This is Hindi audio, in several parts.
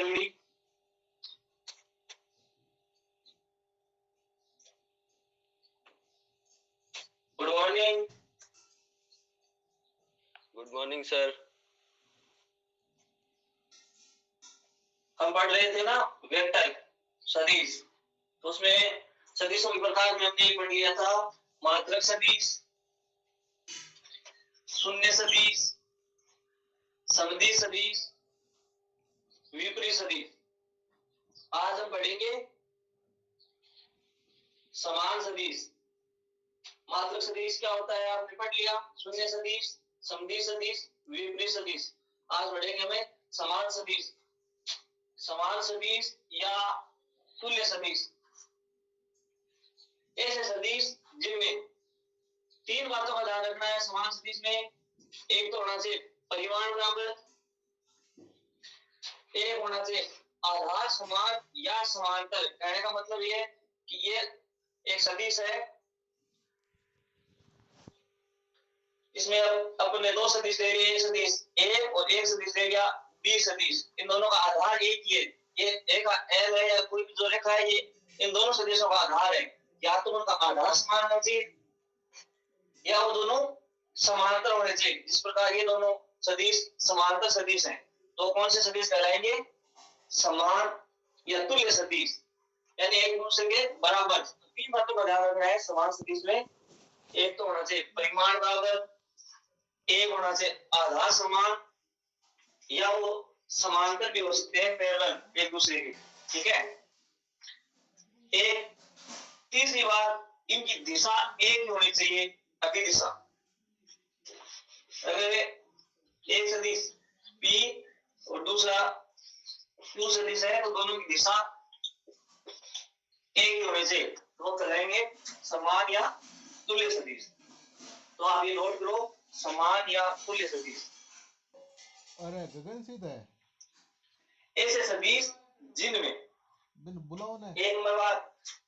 everybody. Good morning. Good morning sir. हम पढ़ रहे थे ना वेक्टर सदिश, तो उसमें सदिशों के प्रकार में हमने पढ़ लिया था मात्रक सदिश, शून्य सदिश, समदिश सदिश, विपरीत सदिश। आज हम पढ़ेंगे समान सदिश। मात्रक सदिश क्या होता है आपने पढ़ लिया, शून्य सदिश, समदिश सदिश, विपरीत सदिश। आज पढ़ेंगे हमें समान सदिश, समान सदिश या तुल्य सदिश। ऐसे सदिश जिनमें तीन बातों का ध्यान रखना है समान सदिश में। एक तो होना चाहिए परिमाण बराबर, एक होना चाहिए आधार समान या समांतर। कहने का मतलब ये कि ये एक सदिश है, इसमें अपने दो सदिश ले लिए, एक सदिश ए और एक सदिश ले लिया बी सदिश। इन दोनों का आधार एक ही है, ये एक एल है या कोई भी जो रेखा है, ये इन दोनों सदिशों का आधार है। या तो उनका आधार समान होना चाहिए या वो दोनों समांतर होने चाहिए। जिस प्रकार ये दोनों सदिश समांतर सदिश हैं, तो कौन से सदिश कहलाएंगे, समान या तुल्य सदिश, यानी एक दूसरे के बराबर। तीन बातों का ध्यान रखना है समान सदिश में। एक तो होना चाहिए परिमाण बराबर, एक होना चाहिए आधार समान, या वो समांतर भी हो सकते हैं, पैरेलल एक दूसरे के। ठीक है। एक तीसरी बात, इनकी दिशा एक होनी चाहिए, अभिदिशा। अगर एक सदिश P और दूसरा Q सदिश है, तो दोनों की दिशा एक ही होनी चाहिए, तो कहेंगे समान या तुल्य सदिश। तो आप ये नोट करो, समान या तुल्य सदिश। अरे गगन सीधा है ऐसे सदिश जिनमें बिन बुलाओ ने एक नंबर बात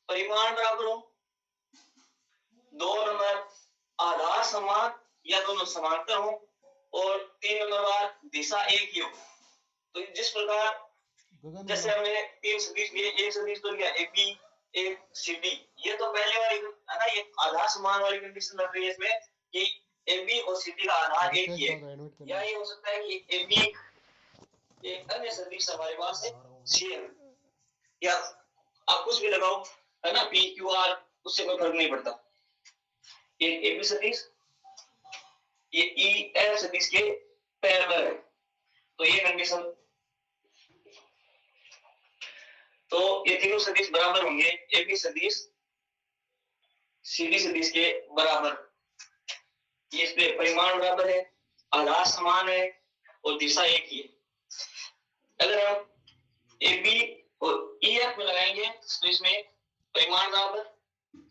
परिमाण बराबर हो, दो नंबर आधार समान या दोनों समांतर हो, और तीन नंबर बात दिशा एक ही हो। तो जिस प्रकार गगन जैसे हमने तीन सदिश लिए, एक सदिश तो लिया ए बी एक सी डी, ये तो पहले वाली है ना, ये आधार समान वाली कंडीशन लग रही है इसमें कि ए बी और सी डी का आधार एक ही है। या ये हो सकता है कि ए बी एक अन्य सदिश हमारे पास है सी है, या आप कुछ भी लगाओ है ना, पी क्यू आर, उससे कोई फर्क नहीं पड़ता। एक ए बी सदिश ये ई एफ सदिश के पैरेलल है, तो ये कंडीशन, तो ये तीनों सदिश बराबर होंगे, ए बी सदिश सी डी सदिश के बराबर। ये इसमें परिमाण बराबर है, आधार समान है और दिशा एक ही है। अगर हम ए बी और ई एफ में लगाएंगे तो इसमें परिमाण बराबर,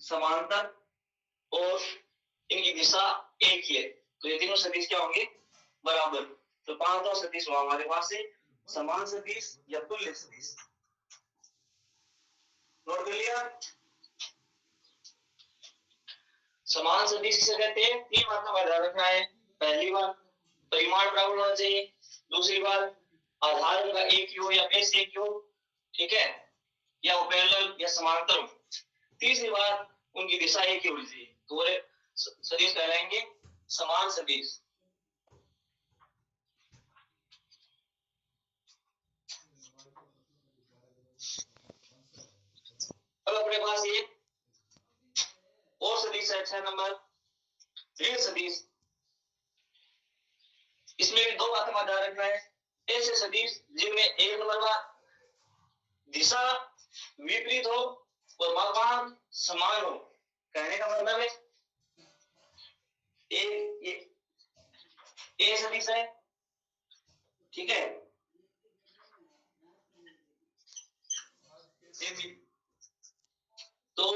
समांतर और इनकी दिशा एक ही है, तो ये तीनों सदिश क्या होंगे, बराबर। तो पांचवा सदिश हुआ हमारे पास से समान सदिश या तुल्य सदिश। नोट कर लिया। समान सदिश किसे कहते हैं, तीन बातों का ध्यान रखना है। पहली बात परिमाण बराबर होना चाहिए, दूसरी बात आधार उनका एक ही हो या बेस एक ही हो, ठीक है, या वो पैरेलल या समांतर हो, तीसरी बात उनकी दिशा एक ही होनी चाहिए, तो वो सदिश कहलाएंगे समान सदिश। अब अपने पास ये और सदिश है 6 नंबर ऋण सदिश। इसमें भी दो बातों का ध्यान रखना है। ऐसे सदिश जिनमें एक नंबर बात दिशा विपरीत हो और मापांक समान हो। कहने का मतलब है ए सदिश है, ठीक है, तो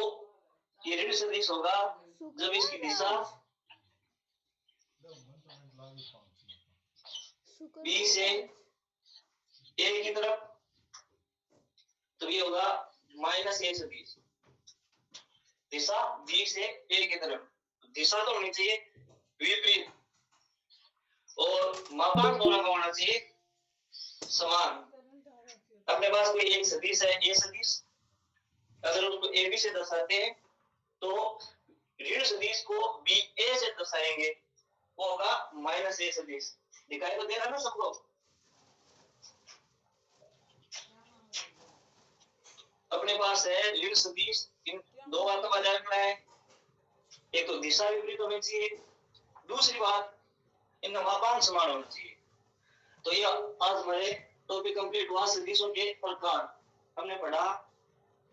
ये ऋण सदिश होगा जब इसकी दिशा बी से ए की तरफ, तो ये होगा माइनस ए सदिश। दिशा बी से ए की तरफ, दिशा तो होनी चाहिए विपरीत और मापांक दोनों का होना चाहिए समान। अपने पास कोई एक सदिश है ए सदिश, अगर उसको ए बी से दर्शाते हैं तो ऋण सदिश को बी ए से दर्शाएंगे, वो होगा माइनस ए सदिश। दिखाई तो दे रहा ना सबको? अपने पास है ऋण सदिश, इन दो बातों का ध्यान रखना है, एक तो दिशा विपरीत होनी चाहिए, दूसरी बात इनका मापांक समान होना चाहिए। तो ये आज हमारे टॉपिक कंप्लीट हुआ सदिशों के प्रकार। हमने पढ़ा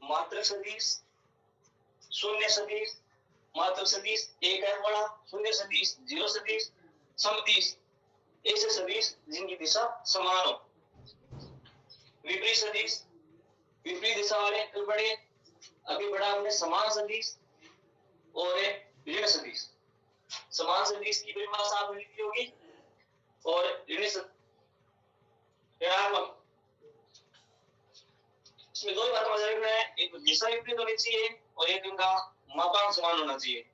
मात्रक सदिश, शून्य सदिश, मात्रक सदिश, एक है बड़ा, शून्य सदिश, जीरो सदिश, समदिश, ऐसे सदिश जिनकी दिशा समान हो। विपरीत सदिश, विपरीत दिशा वाले कल पढ़े, अभी पढ़ा हमने समान सदिश और ऋण सदिश। समान सदिश की परिभाषा आपने लिखी होगी और ऋणात्मक, इसमें दो ही बातें मजा रखना है, एक दिशा विपरीत होनी चाहिए और एक इनका मापांक समान होना चाहिए।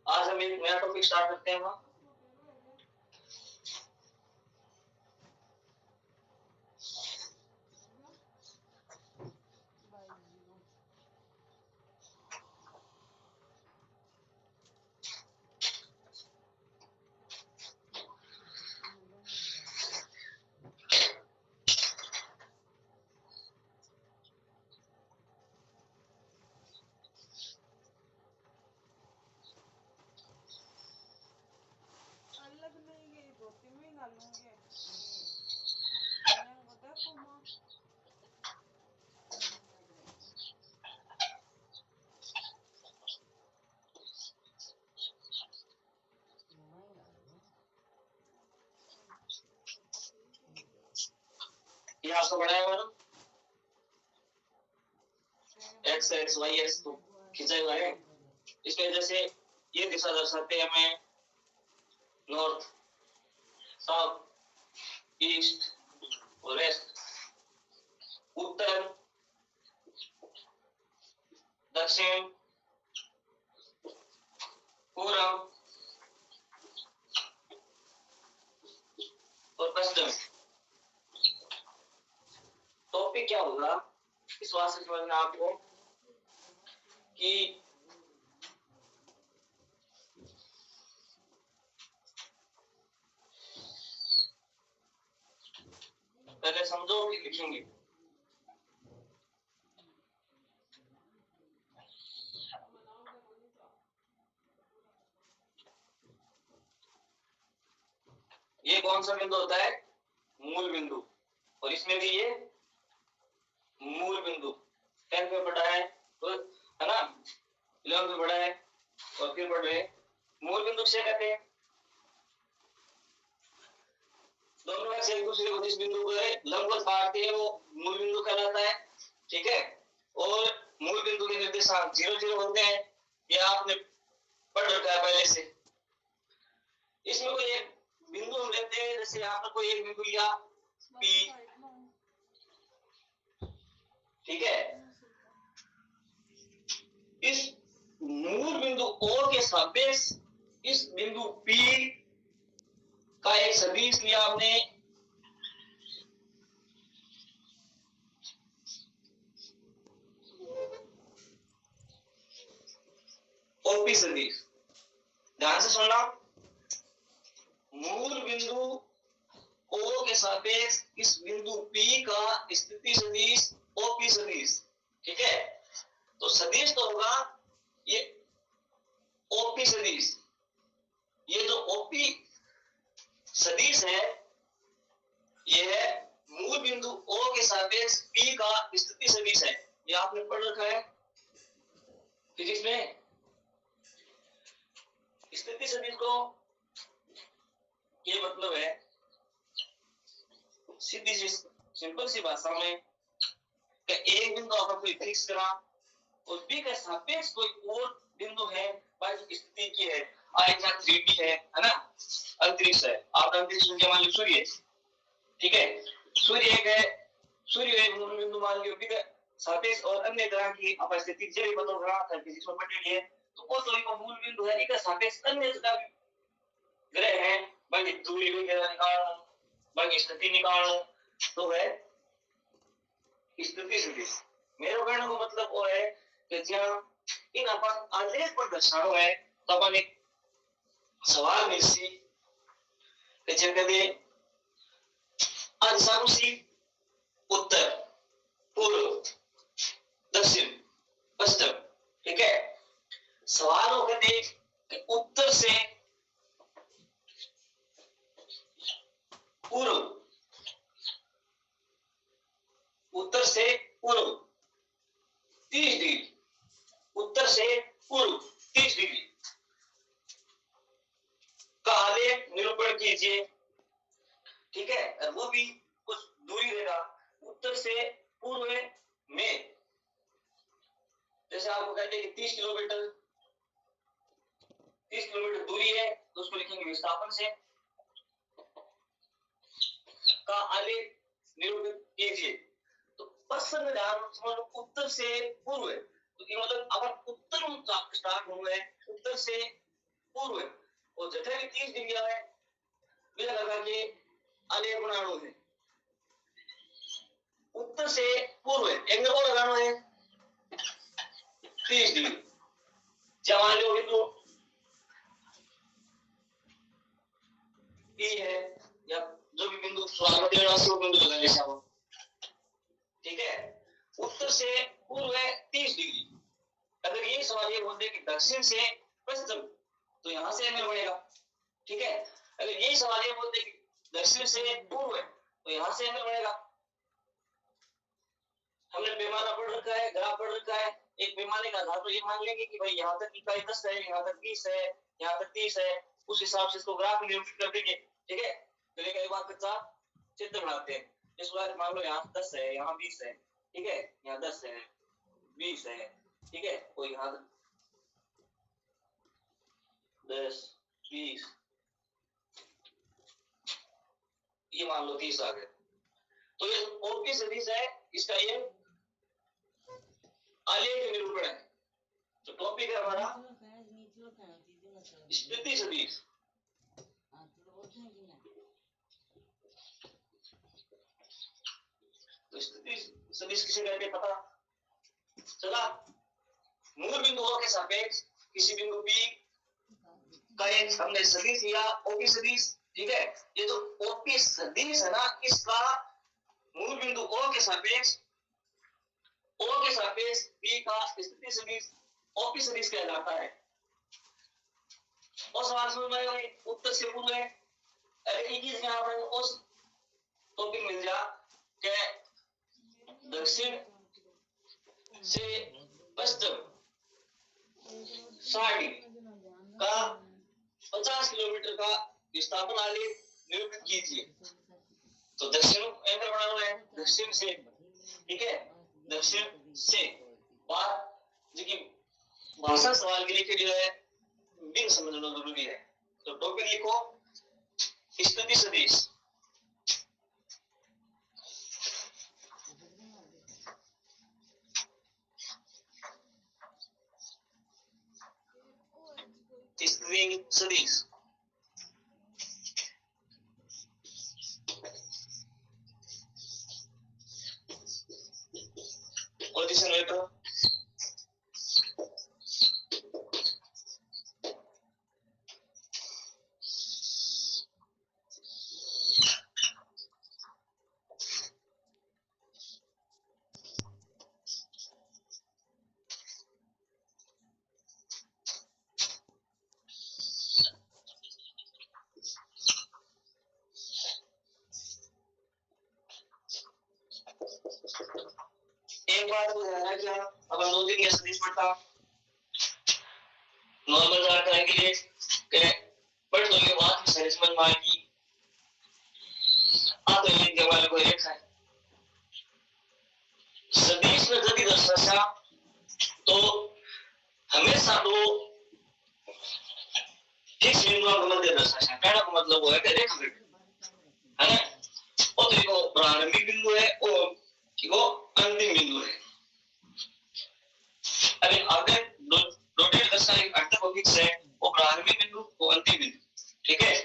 आज हम एक नया टॉपिक स्टार्ट करते हैं। ये आपको बनाया हुआ ना, एक्स एक्स वाई एक्स तो खींचा हुआ है। इसमें जैसे ये दिशा दर्शाते हैं हमें नॉर्थ, साउथ, ईस्ट और वेस्ट, उत्तर, दक्षिण, पूर्व और पश्चिम। टॉपिक क्या होगा इस बात से समझना आपको कि पहले समझो कि लिखेंगे। ये कौन सा बिंदु होता है? मूल बिंदु। और इसमें भी ये मूल बिंदु 10th में पढ़ा है तो है ना, 11th में पढ़ा है और फिर पढ़ रहे मूल बिंदु से कहते हैं दोनों में से एक दूसरे को जिस बिंदु को लंबवत काटते हैं वो मूल बिंदु कहलाता है। ठीक है, और मूल बिंदु के निर्देशांक 0 0 होते हैं, ये आपने पढ़ रखा है पहले से। इसमें कोई एक बिंदु हम लेते हैं, जैसे आपने कोई एक बिंदु लिया P, ठीक है, इस मूल बिंदु O के सापेक्ष इस बिंदु P का एक सदिश लिया आपने, OP सदिश। ध्यान से सुनना, मूल बिंदु O के सापेक्ष इस बिंदु P का स्थिति सदिश OP सदिश। ठीक है, तो सदिश तो होगा ये OP सदिश। ये जो OP सदिश है यह मूल बिंदु O के सापेक्ष P का स्थिति सदिश है। ये आपने पढ़ रखा है फिजिक्स में। स्थिति सदिश को ये मतलब है सीधी सी सिंपल सी भाषा में कि एक बिंदु अगर कोई फिक्स करा और B के सापेक्ष कोई और बिंदु है बाकी स्थिति की है, आयता 3D है ना, अंतरिक्ष है, आप अंतरिक्ष में मान लो सूर्य, ठीक है, सूर्य एक है, सूर्य एक मूल बिंदु मान लियो, ठीक है, सापेक्ष और अन्य तरह की अपस्थिति जो भी बताऊंगा फिजिक्स में पढ़ी है, तो वो तो एक मूल बिंदु है, एक सापेक्ष अन्य तरह के ग्रह हैं, बाकी दूरी वगैरह निकालना, बाकी स्थिति निकालना तो है स्थिति सदिश मेरो कहने को मतलब वो है कि જ્યાં इन अपन आलेख पर दर्शानो है तो अपन एक सवाल मिलसी कि जे कदे आज सामुसी उत्तर पूर्व दक्षिण पश्चिम ठीक है सवाल हो कहते कि उत्तर से पूर्व उत्तर से पूर्व 30 डिग्री उत्तर से पूर्व 30 डिग्री का आलेख निरूपण कीजिए ठीक है और वो भी कुछ दूरी रहेगा उत्तर से पूर्व में जैसे आपको कहते हैं कि 30 किलोमीटर दूरी है तो उसको लिखेंगे विस्थापन से का आलेख निरूपित कीजिए तो पश्चिम में समझ लो उत्तर से पूर्व है तो ये मतलब अपन उत्तर स्टार्ट हुआ है उत्तर से पूर्व है और जैसे भी 30 डिग्री है बिना लगा के आलेख बनाना है उत्तर से पूर्व है एंगल को लगाना है 30 डिग्री जब मान लो तो ई है या जो भी बिंदु स्वागत है वो बिंदु लगाएंगे साहब ठीक है उत्तर से पूर्व है 30 डिग्री अगर ये सवाल ये बोलते कि दक्षिण से पश्चिम तो यहां से एंगल बढ़ेगा ठीक है अगर यही सवाल ये बोलते कि दक्षिण से पूर्व है तो यहां से एंगल बढ़ेगा हमने पैमाना पढ़ रखा है ग्राफ पढ़ रखा है एक पैमाने का था तो ये मान लेंगे कि भाई यहाँ तक इकाई 10 है यहाँ तक 20 है यहाँ तक 30 है उस हिसाब से इसको ग्राफ में निरूपित कर देंगे ठीक है तो लेकर एक बार कच्चा चित्र बनाते हैं इस बार मान लो यहाँ 10 है यहाँ 20 है ठीक है यहाँ 10 है 20 है ठीक है तो यहाँ 10 20 ये मान लो 30 आ गए तो ये ओपी सदिश है इसका ये आलेख निरूपण है तो टॉपिक है हमारा स्थिति सदिश तो स्थिति सदिश किसे कहते हैं पता चला मूल बिंदुओं के सापेक्ष किसी बिंदु P का एक हमने सदिश लिया ओपी सदिश ठीक है ये जो ओपी सदिश है ना इसका मूल बिंदु O के सापेक्ष P का स्थिति सदिश ओपी सदिश कहलाता है और सवाल समझ में आएगा उत्तर से पूर्व है अरे एक ही जगह पर उस टॉपिक मिल जा कि दक्षिण से पश्चिम 60 का 50 किलोमीटर का विस्थापन आलेख निरूपित कीजिए तो दक्षिण एंगल बनाना है दक्षिण से ठीक है दक्षिण से बात जो कि भाषा सवाल के लिए जो है बिन समझना जरूरी है तो टॉपिक लिखो स्थिति सदिश स्थिति सदिश पोजीशन वेक्टर एक बात को ध्यान रखना अब हम 2 दिन ये सदिश पढ़ता नॉर्मल जानकारी के लिए कि पढ़ लो ये बात सही समझ में आएगी आप तो ये वाले को रेखा है सदिश में जब दर्शा तो हमेशा दो फिक्स बिंदुओं के मध्य दर्शा कहने का मतलब वो है कि रेखा है ना और तो एक प्रारंभिक बिंदु है और वो अंतिम बिंदु है अरे अगर डॉटेड दशा एक अंतर को फिक्स है वो प्रारंभिक बिंदु वो अंतिम बिंदु ठीक है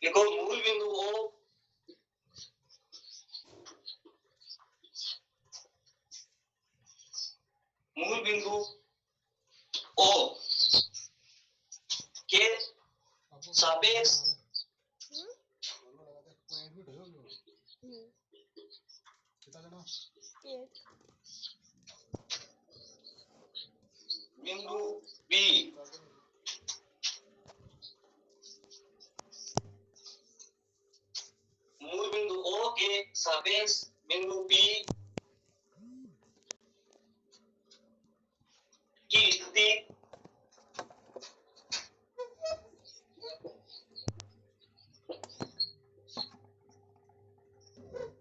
देखो मूल बिंदु ओ ओ के सापेक्ष बिंदु बी मूल बिंदु ओ के सापेक्ष बिंदु बी की स्थिति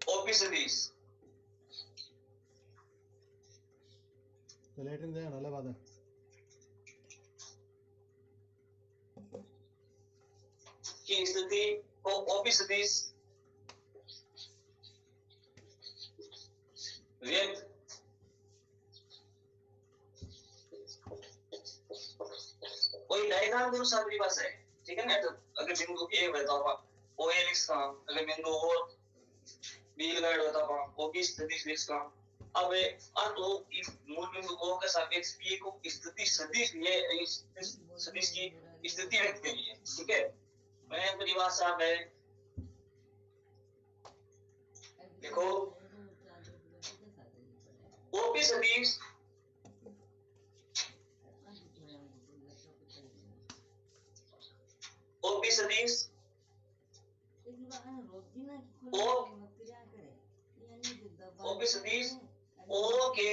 ओपी सदिश लेटिन दे നല്ല പാത की स्थिति को ओपी सदिश व्यक्त कोई डायग्राम करो साहब पास है ठीक है ना तो अगर बिंदु ए बताओ आप ओ ए लिख का अगर बिंदु ओ बी लगाड़ बताओ आप ओ बी सदिश लिख का अब तो इस मूल बिंदु ओ के सापेक्ष पी को स्थिति सदिश ये इस सदिश की स्थिति व्यक्त करिए ठीक है मैं परिभाषा है देखो ओपी सदिश ओपी सदिश ओपी सदिश ओ के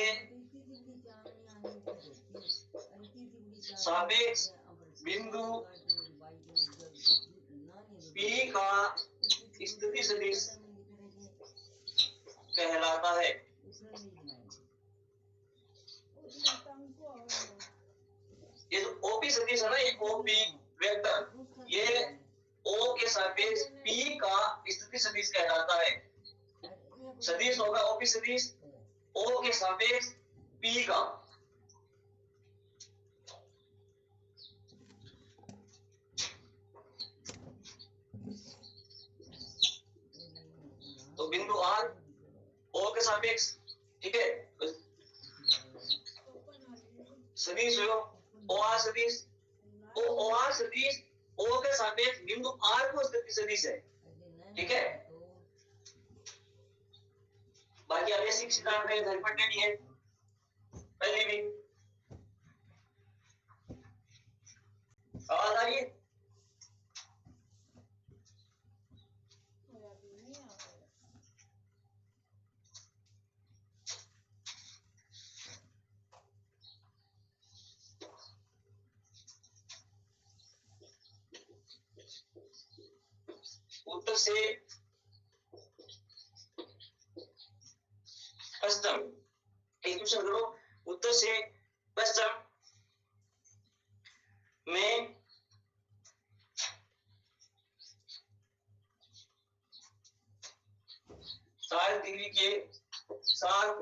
सापेक्ष बिंदु पी का स्थिति सदिश कहलाता है ये जो ओपी सदिश है ना ये ओपी वेक्टर ये ओ के सापेक्ष पी का स्थिति सदिश कहलाता है सदिश होगा ओपी सदिश ओ के सापेक्ष पी का तो बिंदु आर ओ के सापेक्ष ठीक है सदिश हो ओ आर सदिश ओ आर सदिश ओ के सापेक्ष बिंदु आर को स्थिति सदिश है ठीक है बाकी बेसिक सिद्धांत में घर पर नहीं है पहले भी आवाज आ रही है उत्तर से पश्चिम एक क्वेश्चन करो उत्तर से पश्चिम में 60 डिग्री के साथ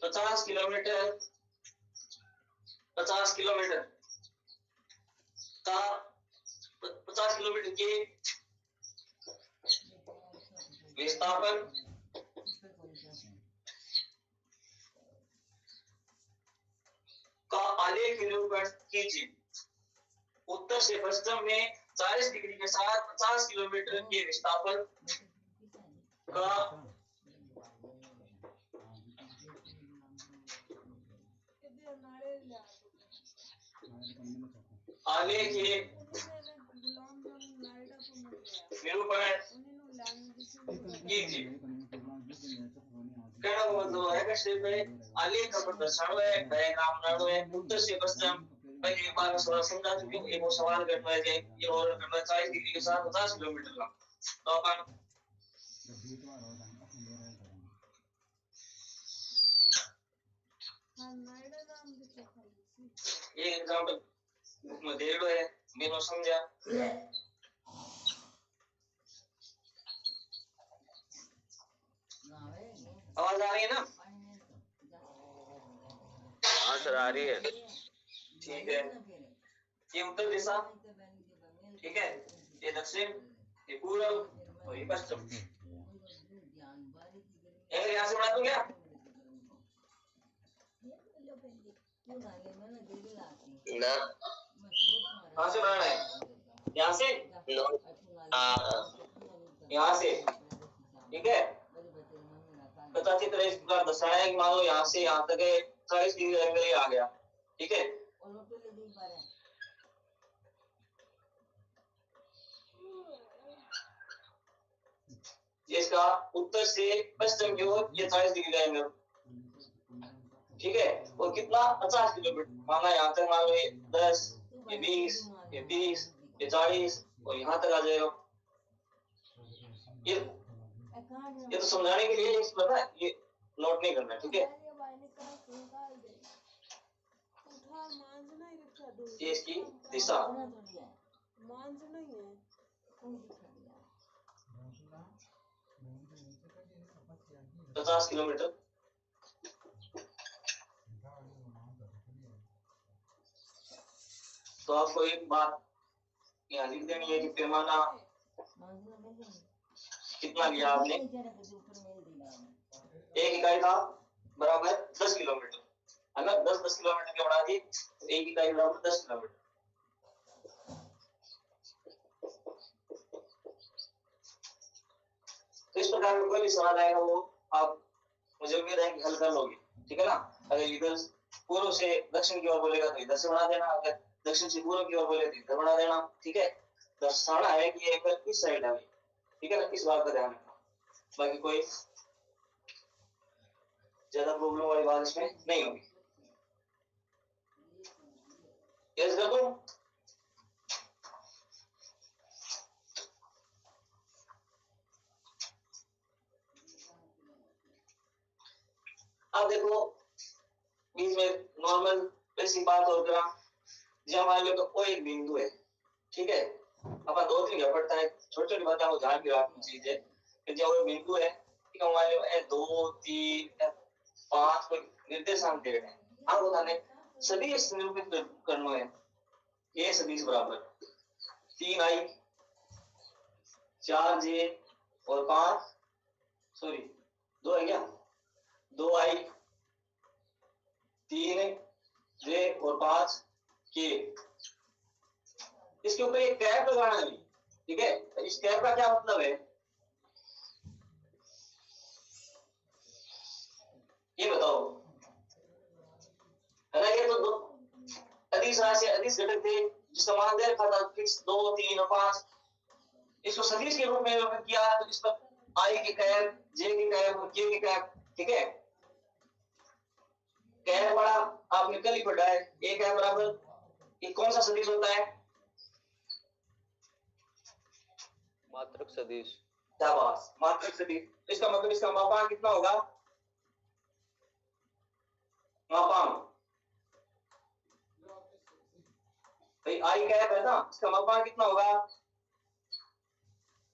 50 किलोमीटर का 50 किलोमीटर के विस्थापन का आलेख निरूपण कीजिए उत्तर से पश्चिम में 40 डिग्री के साथ 50 किलोमीटर के विस्थापन का आलेख निरूपण कीजिए कहना मतलब है कि सिर्फ आलेख का प्रदर्शन है डायग्राम बनाना है उत्तर से पश्चिम पहले एक बार मैं समझा चुकी हूँ एक और सवाल करना है ये और करना 40 डिग्री के साथ 50 किलोमीटर का तो अपन ये एग्जांपल में दे रहा है मैंने समझा आवाज आ रही है ना हाँ सर आ रही है ठीक है ये उत्तर दिशा ठीक है, ये दक्षिण, ये पूर्व और ये पश्चिम। यहाँ से बना दूं क्या? ना कहाँ से बनाना है? यहाँ से, नो यहाँ से, ठीक है। पता अच्छी तरह इस प्रकार दर्शाया है कि मान लो यहाँ से यहाँ तक है 40 डिग्री एंगल ये आ गया, ठीक है। ये इसका उत्तर से पश्चिम की ओर ये 40 डिग्री का एंगल, ठीक है। और कितना 50 किलोमीटर, माना यहाँ तक मान लो ये 10, ये 20, ये 30, ये 40 और यहाँ तक आ जाएगा। ये तो समझाने के लिए इसमें ना ये नोट नहीं करना, ठीक है। ये इसकी दिशा 50 किलोमीटर। तो आपको एक बात यहाँ लिख देनी है कि पैमाना कितना लिया आपने, एक इकाई था बराबर 10 किलोमीटर, अगर 10 किलोमीटर के बढ़ा दी तो एक इकाई बराबर 10 किलोमीटर। तो इस प्रकार का कोई भी सवाल आएगा वो आप, मुझे उम्मीद है कि हल कर लोगे, ठीक है ना। अगर इधर पूर्व से दक्षिण की ओर बोलेगा तो इधर से बना देना, अगर दक्षिण से पूर्व की ओर बोले तो इधर बना देना, ठीक है। दर्शाना है कि ये एंगल किस साइड है, ठीक है ना, इस बात का ध्यान रखना। बाकी कोई ज्यादा प्रॉब्लम वाली बात इसमें नहीं होगी। यस कर दूं? अब देखो बीच में नॉर्मल बेसिक बात और करा, जब मान लो तो कोई एक बिंदु है, ठीक है। अपन 2-3 जगह पड़ता है, छोटी छोटी बातें को ध्यान भी रखनी चाहिए कि जब वो बिंदु है, ठीक है, मान लो 2, 3, 5 कोई निर्देशांक दे रहे हैं, आप बताने सदिश निरूपित करना है। ये सदिश बराबर 3i 4j और 5 सॉरी 2 है क्या, 2i 3j और 5k। इसके ऊपर एक कैप लगाना है, ठीक है। इस कैप का क्या मतलब है ये बताओ, है ना। ये तो दो अदिश राशि अदिश घटक थे जिसका मान दे रखा था फिक्स 2, 3 और 5। इसको सदिश के रूप में व्यक्त किया तो इस पर आई की कैप, जे की कैप और के की कैप, ठीक है। कैप बड़ा आपने कल ही पढ़ा है, ए कैप बराबर ये कौन सा सदिश होता है, मात्रक सदिश। शाबाश, मात्रक सदिश। इसका मतलब इसका मापांक कितना होगा, मापांक भाई आई कैप है ना, इसका मापांक कितना होगा।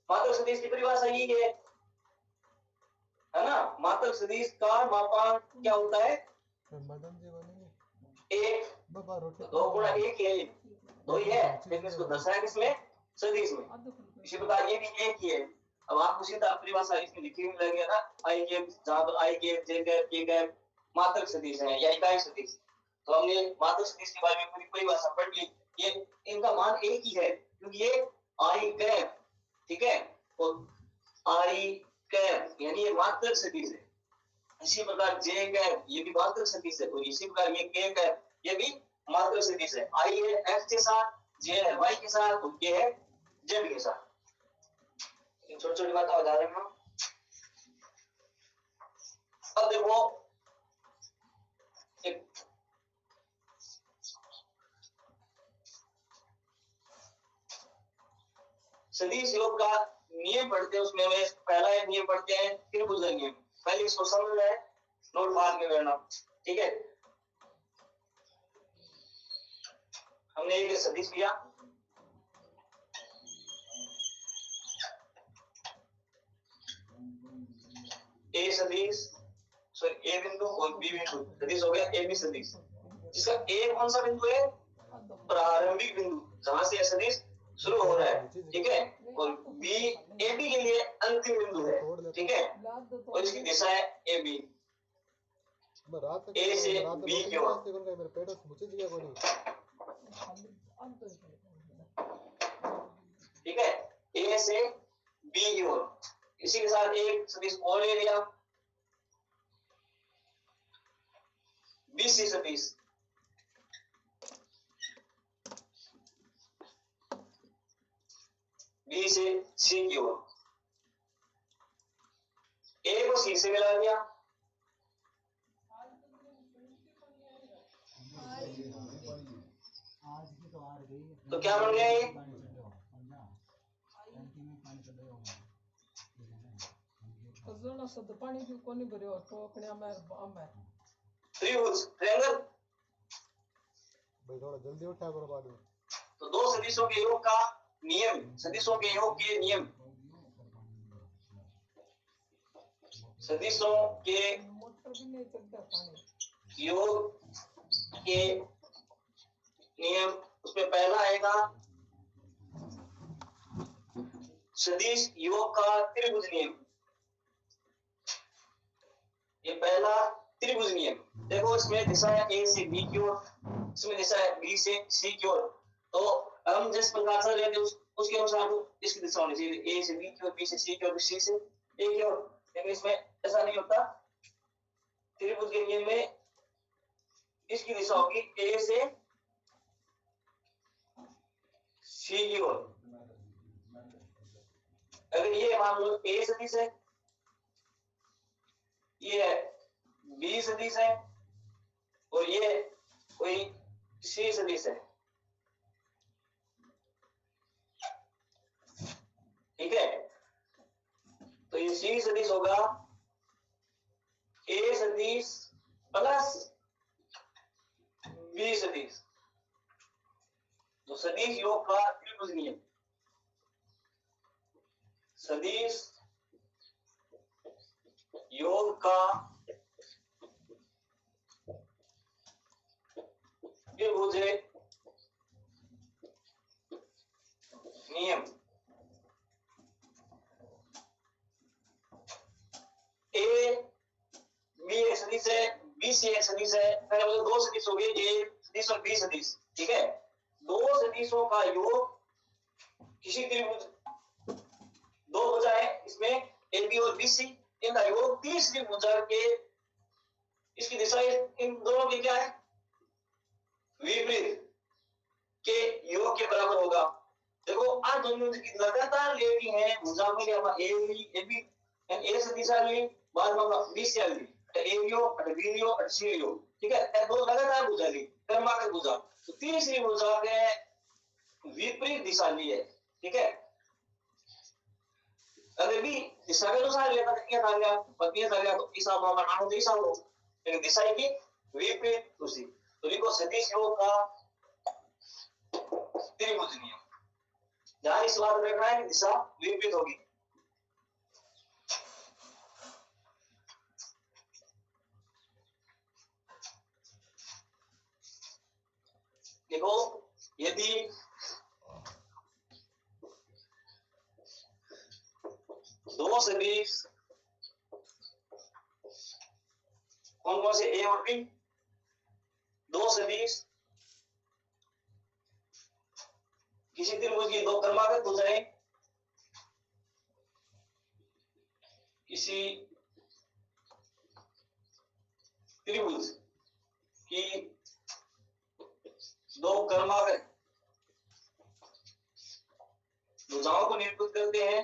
मात्रक सदिश की परिभाषा यही है ना। मात्रक सदिश का मापांक क्या होता है, एक, 2 गुणा 1 है, 2 ही है, लेकिन इसको दर्शाया किसमें, सदिश में। इसी प्रकार ये भी एक ही है। अब आपको सीधा परिभाषा इसमें लिखी हुई लगेगी ना, आई कैप, जहां पर आई कैप, जे कैप, के कैप मात्रक सदिश है या इकाई सदिश। तो हमने मात्रक सदिश के बारे में पूरी परिभाषा पढ़ ली। ये इनका मान एक ही है क्योंकि ये आई कैप, ठीक है, और आई कैप यानी ये मात्रक सदिश है। इसी प्रकार जे कैप ये भी मात्रक सदिश है, और इसी प्रकार ये के कैप ये भी मात्रक सदिश है। आई है एक्स के साथ, जे है वाई के साथ और के है जेड के साथ। छोटी छोटी बातें बता रहे हैं। अब देखो एक सदिश योग का नियम पढ़ते हैं, उसमें वे पहला एक नियम पढ़ते हैं त्रिभुज नियम। पहले इसको समझ रहे हैं, नोट बाद में करना, ठीक है। हमने एक सदिश लिया, ए सदिश सॉरी ए बिंदु और बी बिंदु सदिश हो गया ए बी सदिश, जिसका ए कौन सा बिंदु है, प्रारंभिक बिंदु जहां से यह सदिश शुरू हो रहा है, ठीक है, और बी ए बी के लिए अंतिम बिंदु है, ठीक है, और इसकी दिशा है ए बी, ए से बी की ओर, ठीक है, ए से बी की ओर। इसी के साथ एक सदिश और ले लिया, बी सी सदिश, बी से सी की ओर, ए को सी से मिला दिया, तो क्या बन गया ये, पाणी कोणी भर्यो टोकण्या में त्रिभुज ट्रायंगल। भाई थोड़ा जल्दी उठा करो बाद में। तो दो सदिशों के योग का नियम, सदिशों के योग के नियम, सदिशों के योग के नियम, उसमें पहला आएगा सदिश योग का त्रिभुज नियम। ये पहला त्रिभुज नियम, देखो इसमें दिशा है ए से बी की ओर, इसमें दिशा है बी से सी की ओर, तो हम जिस प्रकार से लेते हैं उसके अनुसार इसकी दिशा होनी चाहिए, ए से बी की ओर, बी से सी की ओर, सी से ए की ओर, लेकिन इसमें ऐसा नहीं होता। त्रिभुज के नियम में इसकी दिशा होगी ए से सी की ओर। अगर ये मान लो ए सदिश है, ये बी सदिश है, और ये कोई सी सदिश है, ठीक है, तो ये सी सदिश होगा ए सदिश प्लस बी सदिश, तो सदिश योग का त्रिभुज नियम, सदिश योग का त्रिभुज नियम। ए बी एक सदिश है, बी सी एक सदिश है, पहले मतलब दो सदिश हो गए, ए सदिश और बी सदिश, ठीक है, दो सदिशों का योग किसी त्रिभुज, दो भुजा है इसमें ए बी और बी सी, इनका योग तीसरी भुजा के, इसकी दिशा इन दोनों की क्या है, विपरीत के योग के बराबर होगा। देखो आज दोनों की लगातार लेनी है भुजा के लिए, हम ए बी ए से दिशा ली, बाद में बी से ली, ए योग बी योग सी योग, ठीक है, दो लगातार भुजा ली, क्रमागत भुजा, तो तीसरी भुजा के विपरीत दिशा ली है, ठीक है। अगर भी दिशा के अनुसार लेता क्या था गया, पत्नी था गया, तो हिसाब होगा नाम तो हिसाब हो, लेकिन दिशा की विपरीत दूसरी, तो इनको सदिश योग का त्रिभुज नियम, जहां इस बात में रखना है कि दिशा विपरीत होगी। देखो यदि दो सदिश, कौन कौन से ए और बी, दो सदिश किसी त्रिभुज की दो क्रमागत भुजाएं किसी त्रिभुज की दो क्रमागत भुजाओं को निरूपित करते हैं,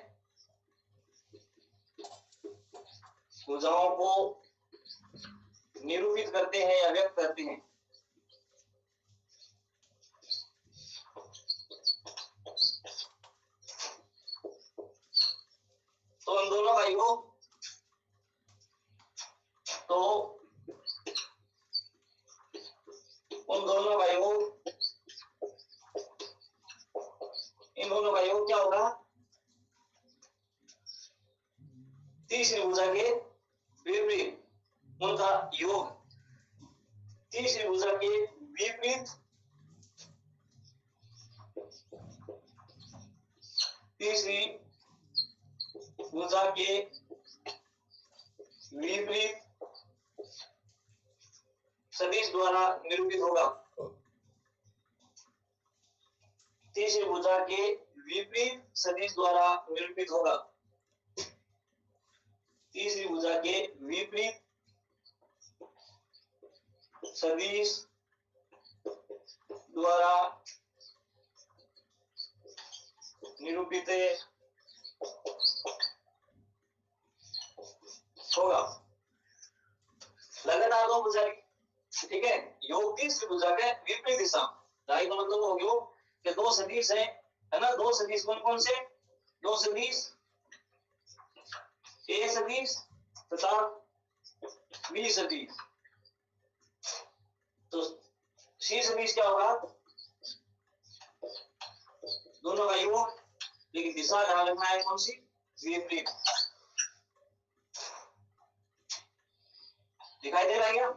भुजाओं को निरूपित करते हैं या व्यक्त करते हैं। तो इन दोनों का योग, तो उन दोनों का योग, इन दोनों का योग क्या होगा, तीसरी भुजा के विपरीत, उनका योग तीसरी भुजा के विपरीत तीसरी भुजा के विपरीत सदिश द्वारा निरूपित होगा। तीसरी भुजा के विपरीत सदिश द्वारा निरूपित होगा। तीसरी भुजा के विपरीत सदिश द्वारा निरूपित होगा। लगातार दो भुजा, ठीक है, योग तीसरी भुजा के विपरीत दिशा। राइट का मतलब हो गया कि दो सदिश है ना। दो सदिश कौन कौन से? दो सदिश ए सदिश तथा बी सदिश। तो सी सदिश क्या होगा? दोनों का योग, लेकिन दिशा ध्यान रखना है कौन सी? विपरीत। दिखाई दे रहा है क्या?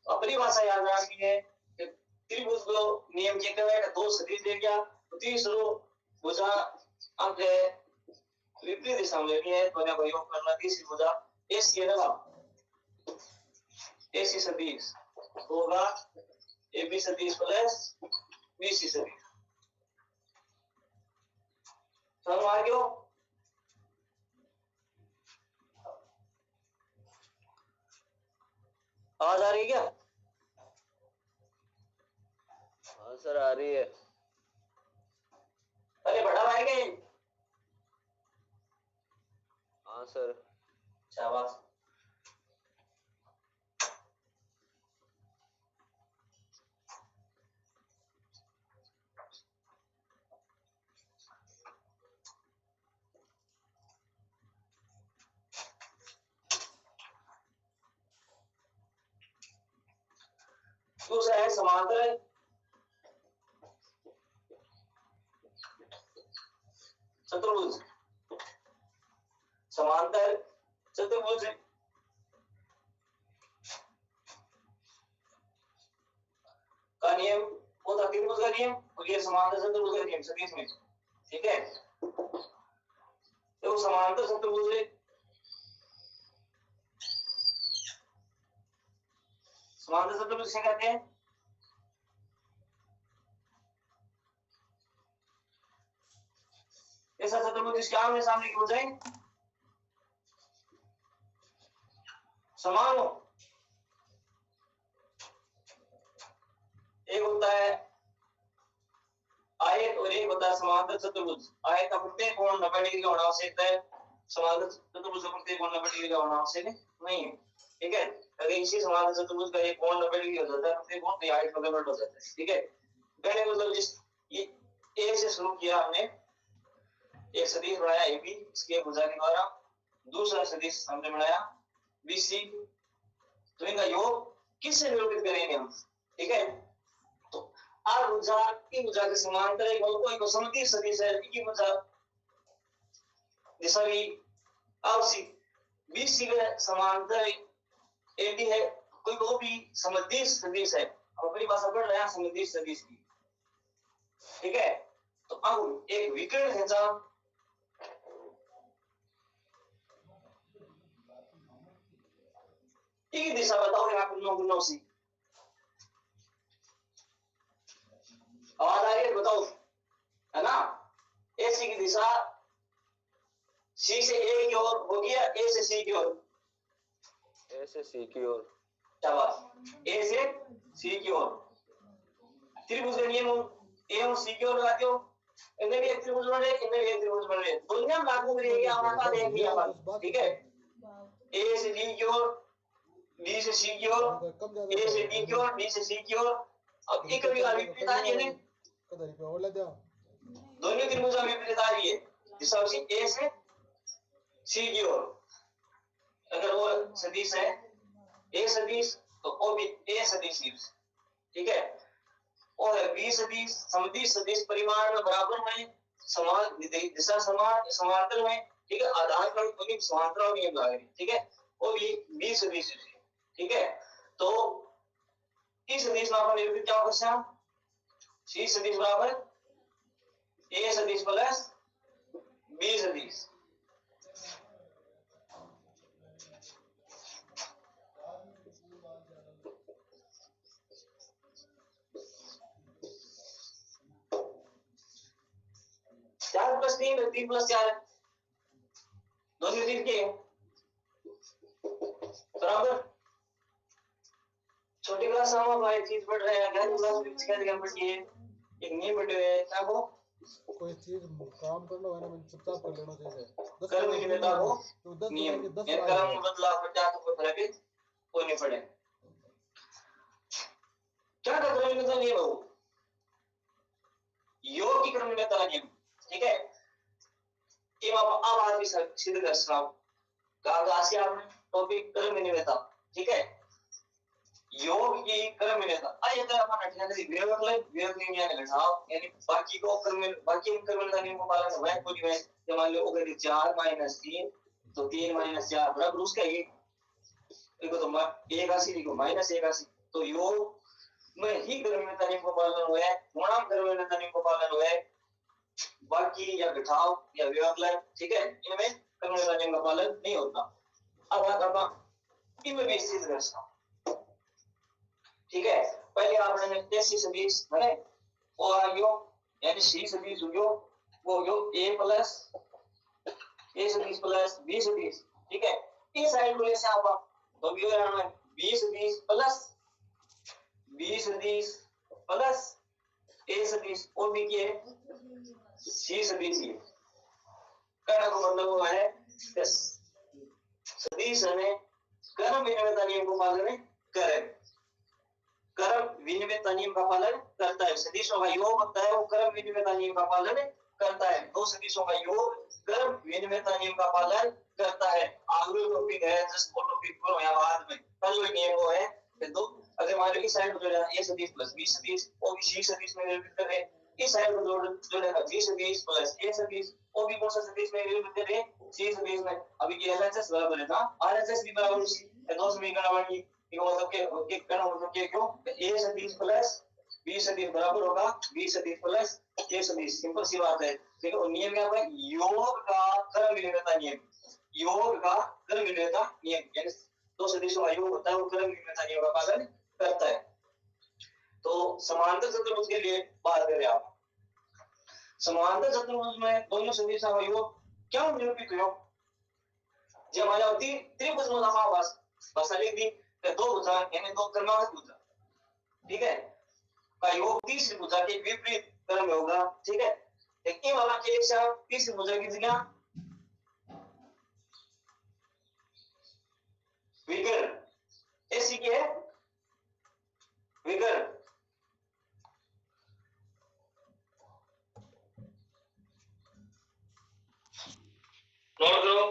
अपनी भाषा याद रखनी है कि त्रिभुज को नियम क्या कहता है? दो सदिश दे गया तो तीसरो भुजा अंक विपरीत दिशा में लेनी है, दोनों का योग करना। तीसरी भुजा एस ये लगा, एसी सदिश होगा एबी सदिश प्लस बीसी सदिश। समझ आ गया? आवाज आ रही है क्या? हाँ सर आ रही है। अरे बड़ा भाई गए। हाँ सर। शाबाश। दूसरा है समांतर चतुर्भुज। समांतर चतुर्भुज का नियम होता त्रिभुज का नियम और ये समांतर चतुर्भुज का नियम सदिश में, ठीक है। तो समांतर चतुर्भुज, समांतर चतुर्भुज से कहते हैं ऐसा चतुर्भुज जिसके आमने सामने की भुजाएं समान हो। एक होता है आयत और एक होता है समांतर चतुर्भुज। आयत का प्रत्येक कोण 90 डिग्री का होना आवश्यक है, समांतर चतुर्भुज का प्रत्येक कोण 90 डिग्री का होना आवश्यक नहीं है, ठीक है। अगर इसी समांतर चतुर्भुज का एक कोण 90 डिग्री हो जाता है, प्रत्येक कोण आयत में कन्वर्ट हो जाता है, ठीक है। पहले मतलब जिस ये ए से शुरू किया हमने, एक सदिश बनाया AB इसके भुजा के द्वारा, दूसरा सदिश हमने बनाया BC, तो इनका योग किससे निरूपित करेंगे हम, ठीक है। तो आ भुजा की भुजा के समांतर एक कोई को समद्विज सदिश है, की भुजा दिशा भी आपसी BC के समांतर AD है, कोई को भी समद्विज सदिश है। अब अपनी भाषा पढ़ रहे हैं समद्विज सदिश की, ठीक है। तो अब एक विकर्ण है जहां एक दिशा बताओ यहाँ कुन्नो सी आवाज आ रही है? बताओ, है ना। ऐसी की दिशा सी से ए की ओर हो गया, ए से सी की ओर, ए से सी की ओर। शाबाश, ए से सी की ओर। त्रिभुज का नियम ए और सी की ओर लगाते हो, इनमें भी एक त्रिभुज बन रहे, इनमें भी एक त्रिभुज बन रहे, दुनिया में लागू करेंगे हमारा देख लिया बात, ठीक है। ए से डी की ओर, बी से सी की ओर, ए से डी की ओर, बी से सी की ओर। अब एक कभी विपरीत आ रही है, दोनों त्रिभुज विपरीत आ रही है, दिशा उसी ए से सी की ओर। अगर वो सदिश है ए सदिश तो ओ भी ए सदिश, ठीक है। और बी सदिश समदिश सदिश परिमाण में बराबर में, समान दिशा समान समांतर में, ठीक है। आधार पर कोई समांतर नियम लगा रही, ठीक है। वो भी बी सदिश, ठीक है। तो सी सदिश में अपन निरूपित क्या होगा श्याम? सी सदिश बराबर ए सदिश प्लस बी सदिश। चार प्लस तीन है, तीन प्लस चार है, दोनों तीन के बराबर। छोटी क्लास में हम एक चीज पढ़ रहे हैं, गहरी क्लास में क्या पढ़िए, एक नियम पढ़े हुए हैं, क्या वो कोई चीज काम कर लो है ना, मैं चुपचाप कर लेना चाहिए। कर्म निमित्ता को तो 10 नियम, के 10 ये कर्म बदलाव पर क्या तो कोई फर्क कोई नहीं पड़े। क्या का कर्म निमित्ता नियम है वो? योग की कर्म निमित्ता नियम, ठीक है। कि अब आप भी सिद्ध कर सकते हो कहा से आपने टॉपिक कर्म निमित्ता, ठीक है। योग की कर्म निमित्ता आई अगर अपन अठना से वियोग ले वियोग नियम यानी घटाओ, यानी बाकी को कर्म बाकी कर्म नियम को पालन हुआ है कोई में। जब मान लो अगर 4 - 3 तो 3 - 4 बराबर उसका एक देखो तो 81 लिखो -81 तो योग में ही कर्म निमित्ता नियम को पालन हुआ है, गुणांक कर्म निमित्ता नियम को पालन हुआ है, बाकी या घटाओ या वियोग ले, ठीक है, इनमें कर्म निमित्ता नियम का पालन नहीं होता। अब आप इनमें भी स्थित कर सकते, ठीक है। पहले आपने सी सदिश है और योग यानी सी सदिश हो वो योग a प्लस a सदिश प्लस b सदिश, ठीक है। इस साइड को लेसे आप तो भी हो में b सदिश प्लस b सदिश प्लस a सदिश और b की है c सदिश ही कहने का मतलब वो है यस सदिश हमें कर्म विनिमय नियम को पालन करें, कर्म विनिमय नियम का पालन करता है। सदिशों का योग होता है वो कर्म विनिमय नियम का पालन करता है। दो सदिशों का योग कर्म विनिमय नियम का पालन करता है। आगे टॉपिक है जिस टॉपिक पर यहाँ बाद में कल वो नियम वो है कि दो अगर मान लो इस साइड को जोड़ना a सदिश प्लस b सदिश और भी c सदिश में निरूपित करें, इस साइड को जोड़ेगा b सदिश प्लस a सदिश और भी कौन सा सदिश में निरूपित करें c सदिश में। अभी ये LHS बराबर है ना RHS भी बराबर उसी दो समीकरण बन गई, मतलब के करना मतलब के क्यों a सदिश प्लस b सदिश बराबर होगा b सदिश प्लस a सदिश, सिंपल सी बात है। ठीक है, नियम क्या है? योग का कर्म विनिमय नियम, योग का कर्म विनिमय नियम यानी दो सदिशों का योग होता है वो कर्म विनिमय नियम का पालन करता है। तो समांतर चतुर्भुज के लिए बात करें आप, समांतर चतुर्भुज में दोनों सदिशों का योग क्या निरूपित हो? जब हमारा त्रिभुज में हमारे पास भाषा लिख दी दो भुजा यानी दो क्रमागत भुजा, ठीक है, का योग तीसरी भुजा के विपरीत क्रम में होगा, ठीक है। लेकिन वाला के एक तीसरी भुजा की जगह विकर्ण ऐसी की है विकर्ण, नोट करो।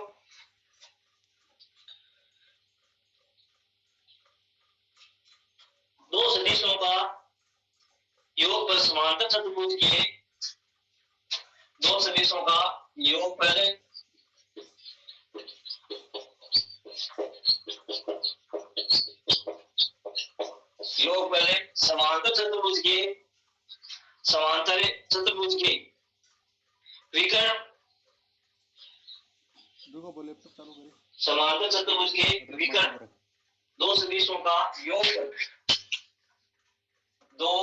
दो सदिशों का योग पर समांतर चतुर्भुज के दो सदिशों का योग पहले समांतर चतुर्भुज के विकर्ण समांतर चतुर्भुज के विकर्ण दो सदिशों का योग दो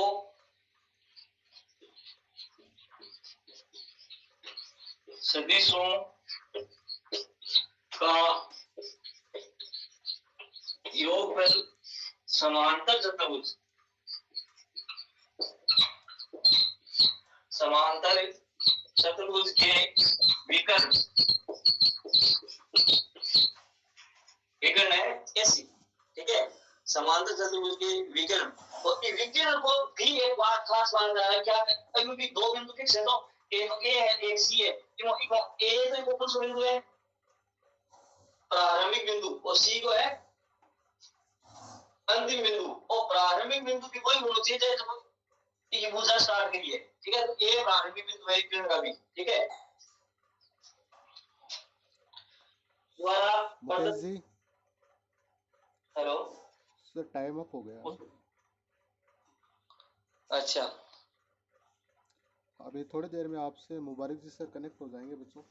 सदिशों का योग पर समांतर चतुर्भुज के विकर्ण है ऐसी, ठीक है, समांतर चतुर्भुज के विकर्ण और विकर्ण को भी एक बात खास बात है क्या अभी भी दो बिंदु फिक्स है, तो एक ए है एक सी है, क्यों ए तो फोकस बिंदु है प्रारंभिक बिंदु और सी को है अंतिम बिंदु, और प्रारंभिक बिंदु की कोई होना चाहिए जब ये भुजा स्टार्ट करिए, ठीक है। तो ए प्रारंभिक बिंदु है विकर्ण का भी, ठीक है। Mukesh ji hello sir time up हो गया। अच्छा अभी थोड़ी देर में आपसे मुबारक जी सर कनेक्ट हो जाएंगे बच्चों।